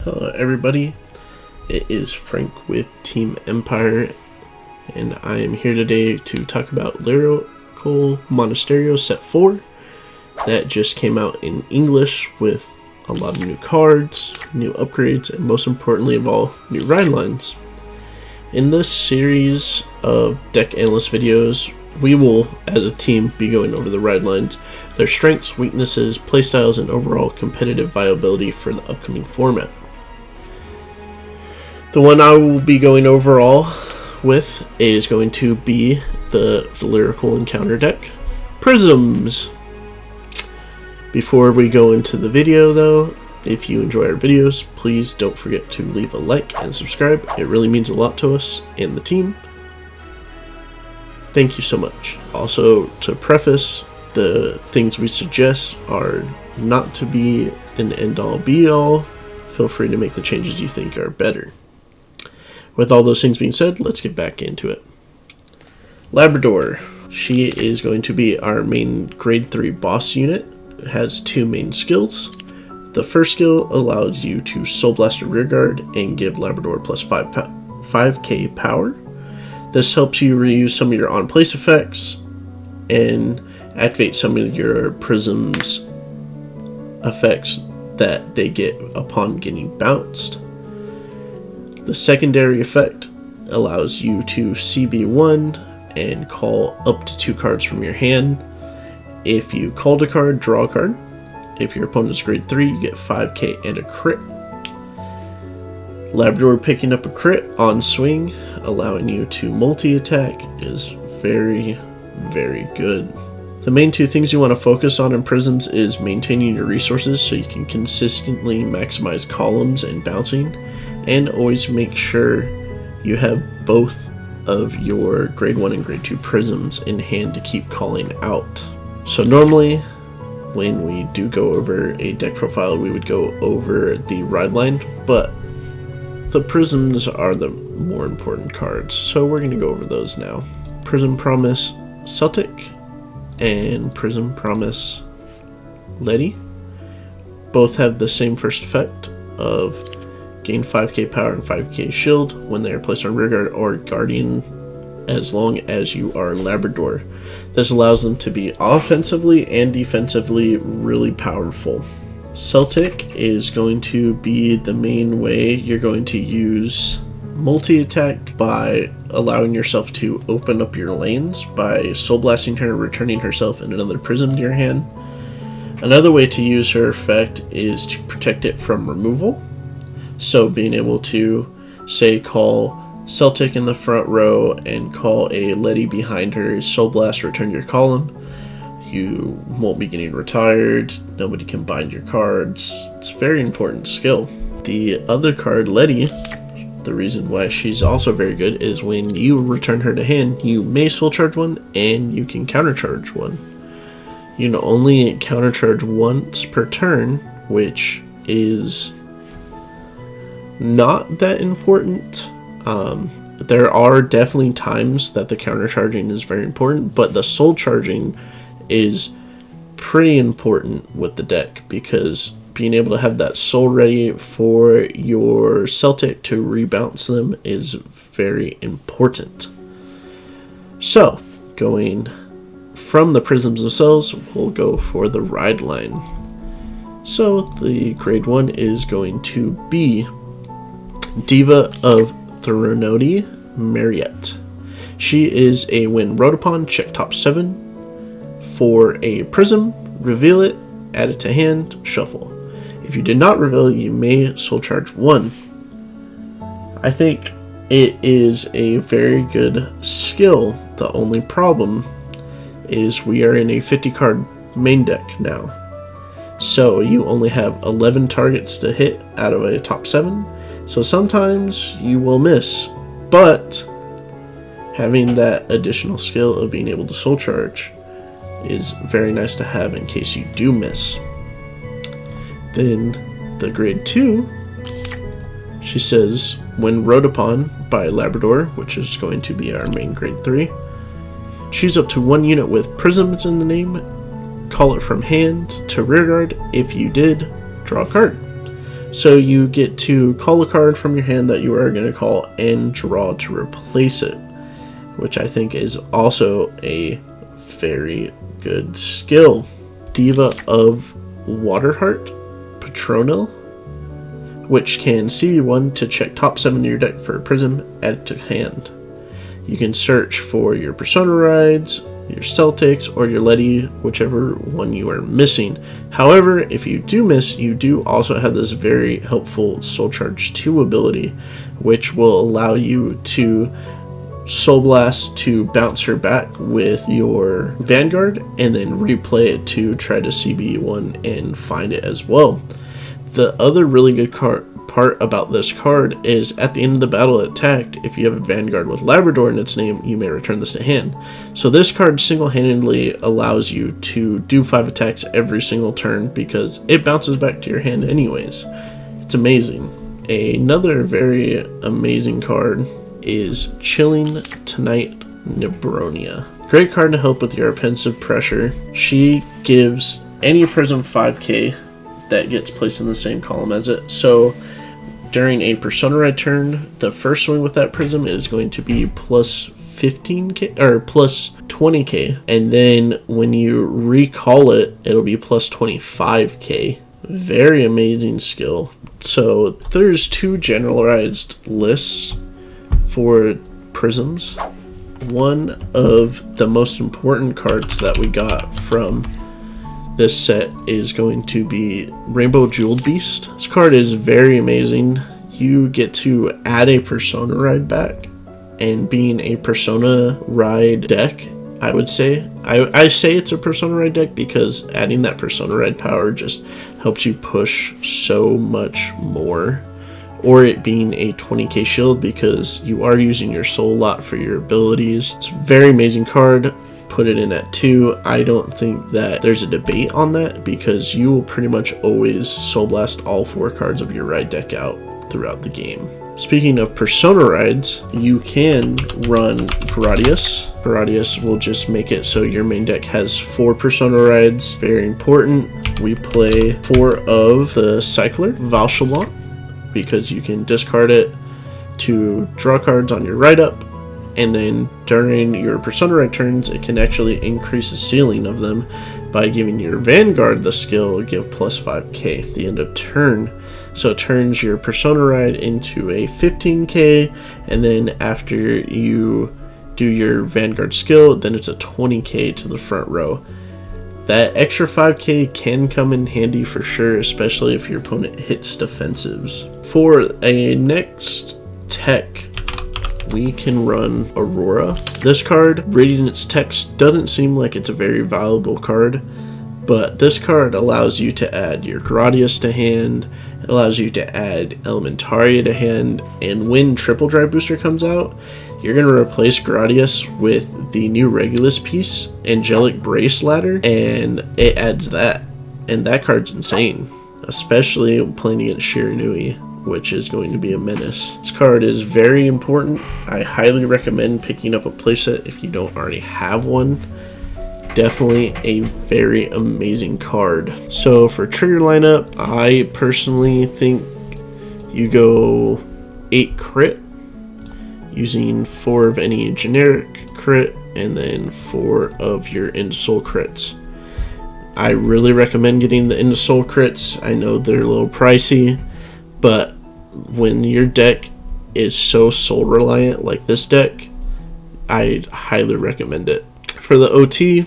Hello everybody, it is Frank with Team Empire, and I am here today to talk about Lyrical Monasterio Set 4 that just came out in English with a lot of new cards, new upgrades, and most importantly of all, new ride lines. In this series of deck analyst videos, we will, as a team, be going over the ride lines, their strengths, weaknesses, playstyles, and overall competitive viability for the upcoming format. The one I will be going overall with is going to be the Lyrical Encounter deck, PRISMs. Before we go into the video though, if you enjoy our videos, please don't forget to leave a like and subscribe. It really means a lot to us and the team. Thank you so much. Also, to preface, the things we suggest are not to be an end-all be-all. Feel free to make the changes you think are better. With all those things being said, let's get back into it. Labrador. She is going to be our main grade 3 boss unit. It has two main skills. The first skill allows you to Soul Blast a rearguard and give Labrador plus 5k power. This helps you reuse some of your on-place effects and activate some of your PRISMs effects that they get upon getting bounced. The secondary effect allows you to CB1 and call up to 2 cards from your hand. If you called a card, draw a card. If your opponent is grade 3, you get 5k and a crit. Labrador picking up a crit on swing, allowing you to multi-attack, is very, very good. The main two things you want to focus on in PRISMs is maintaining your resources so you can consistently maximize columns and bouncing, and always make sure you have both of your grade 1 and grade 2 PRISMs in hand to keep calling out. So normally when we do go over a deck profile, we would go over the ride line, but the PRISMs are the more important cards, so we're going to go over those now. PRISM Promise Celtic and PRISM Promise Letty both have the same first effect of gain 5k power and 5k shield when they are placed on rearguard or guardian as long as you are Labrador. This allows them to be offensively and defensively really powerful. Celtic is going to be the main way you're going to use multi-attack by allowing yourself to open up your lanes by Soul Blasting her, returning herself and another PRISM to your hand. Another way to use her effect is to protect it from removal. So being able to, say, call Celtic in the front row and call a Letty behind her, Soul Blast, return your column. You won't be getting retired, nobody can bind your cards. It's a very important skill. The other card, Letty, the reason why she's also very good is when you return her to hand, you may soul charge one and you can countercharge one. You can only countercharge once per turn, which is not that important. There are definitely times that the countercharging is very important, but the soul charging is pretty important with the deck because being able to have that soul ready for your Celtic to rebounce them is very important. So, going from the PRISMs themselves, we'll go for the ride line. So, the grade 1 is going to be Diva of Thronody Mariette. She is a when rode upon, check top 7 for a PRISM, reveal it, add it to hand, shuffle. If you did not reveal, you may soul charge 1. I think it is a very good skill. The only problem is we are in a 50 card main deck now. So you only have 11 targets to hit out of a top 7. So sometimes you will miss, but having that additional skill of being able to soul charge is very nice to have in case you do miss. Then the grade 2, she says, when rode upon by Labrador, which is going to be our main grade 3, choose up to 1 unit with PRISMs in the name, call it from hand to rearguard. If you did, draw a card. So you get to call a card from your hand that you are going to call and draw to replace it, which I think is also a very good skill. Diva of Waterheart, Patronal, which can CB1 to check top 7 of your deck for a Prism, add it to hand. You can search for your Persona Rides, your Celtics, or your Letty, whichever one you are missing. However, if you do miss, you do also have this very helpful Soul Charge 2 ability, which will allow you to Soul Blast to bounce her back with your Vanguard, and then replay it to try to CB1 and find it as well. The other really good part about this card is at the end of the battle attacked, if you have a Vanguard with Labrador in its name, you may return this to hand. So this card single-handedly allows you to do 5 attacks every single turn because it bounces back to your hand anyways. It's amazing. Another very amazing card is Chilling Tonight Nebronia. Great card to help with your offensive pressure. She gives any Prism 5k that gets placed in the same column as it. So during a Persona Ride turn, the first swing with that Prism is going to be plus 15k or plus 20k, and then when you recall it, it'll be plus 25k. Very amazing skill. So there's 2 generalized lists for Prisms. One of the most important cards that we got from this set is going to be Rainbow Jeweled Beast. This card is very amazing. You get to add a Persona Ride back, and being a Persona Ride deck, I would say, I say it's a Persona Ride deck because adding that Persona Ride power just helps you push so much more. Or it being a 20k shield because you are using your soul a lot for your abilities. It's a very amazing card. Put it in at 2. I don't think that there's a debate on that because you will pretty much always Soul Blast all 4 cards of your ride deck out throughout the game. Speaking of Persona Rides, you can run Gradius. Gradius will just make it so your main deck has 4 Persona Rides. Very important. We play 4 of the Cycler, Valchalant, because you can discard it to draw cards on your ride up, and then during your Persona Ride turns, it can actually increase the ceiling of them by giving your Vanguard the skill give plus 5k at the end of turn. So it turns your Persona Ride into a 15k, and then after you do your Vanguard skill, then it's a 20k to the front row. That extra 5k can come in handy for sure, especially if your opponent hits defensives. For a next tech, we can run Aurora. This card, reading its text, doesn't seem like it's a very valuable card, but this card allows you to add your Gradius to hand, it allows you to add Elementaria to hand, and when Triple Drive Booster comes out, you're going to replace Gradius with the new Regulus piece, Angelic Brace Ladder, and it adds that. And that card's insane, especially playing against Shiranui, which is going to be a menace. This card is very important. I highly recommend picking up a playset if you don't already have one. Definitely a very amazing card. So for trigger lineup, I personally think you go 8 crit, using 4 of any generic crit, and then 4 of your End Soul crits. I really recommend getting the End Soul crits. I know they're a little pricey, but when your deck is so soul reliant like this deck, I highly recommend it. For the OT,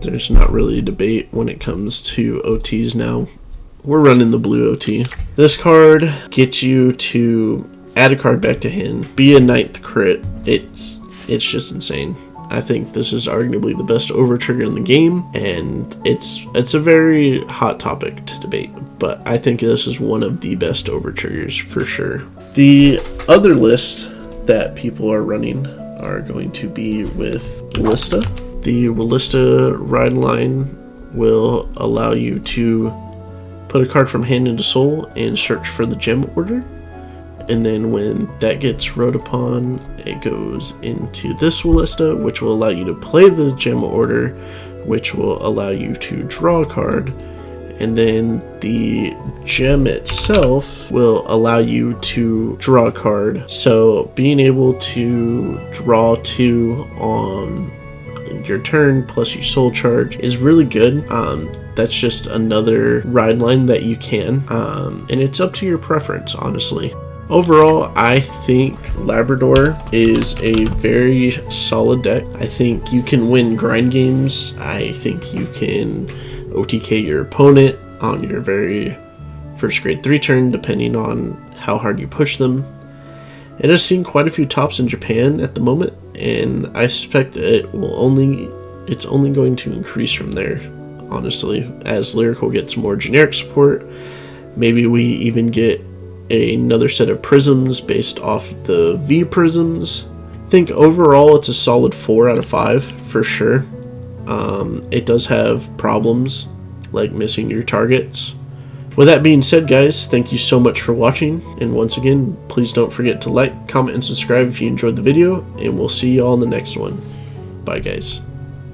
there's not really a debate when it comes to OTs now. We're running the blue OT. This card gets you to add a card back to hand, be a 9th crit. It's just insane. I think this is arguably the best over trigger in the game, and it's a very hot topic to debate, but I think this is one of the best over triggers for sure. The other list that people are running are going to be with Ballista. The Ballista ride line will allow you to put a card from hand into soul and search for the gem order. And then when that gets rode upon, it goes into this Ballista, which will allow you to play the gem order, which will allow you to draw a card. And then the gem itself will allow you to draw a card. So being able to draw 2 on your turn plus your soul charge is really good. That's just another ride line that you can, and it's up to your preference, honestly. Overall, I think Labrador is a very solid deck. I think you can win grind games. I think you can OTK your opponent on your very first grade 3 turn, depending on how hard you push them. It has seen quite a few tops in Japan at the moment, and I suspect it's only going to increase from there, honestly, as Lyrical gets more generic support. Maybe we even get another set of prisms based off the V prisms. I think overall it's a solid 4 out of 5 for sure. It does have problems like missing your targets. With that being said, guys, thank you so much for watching, and once again, please don't forget to like, comment, and subscribe if you enjoyed the video, and we'll see you all in the next one. Bye, guys.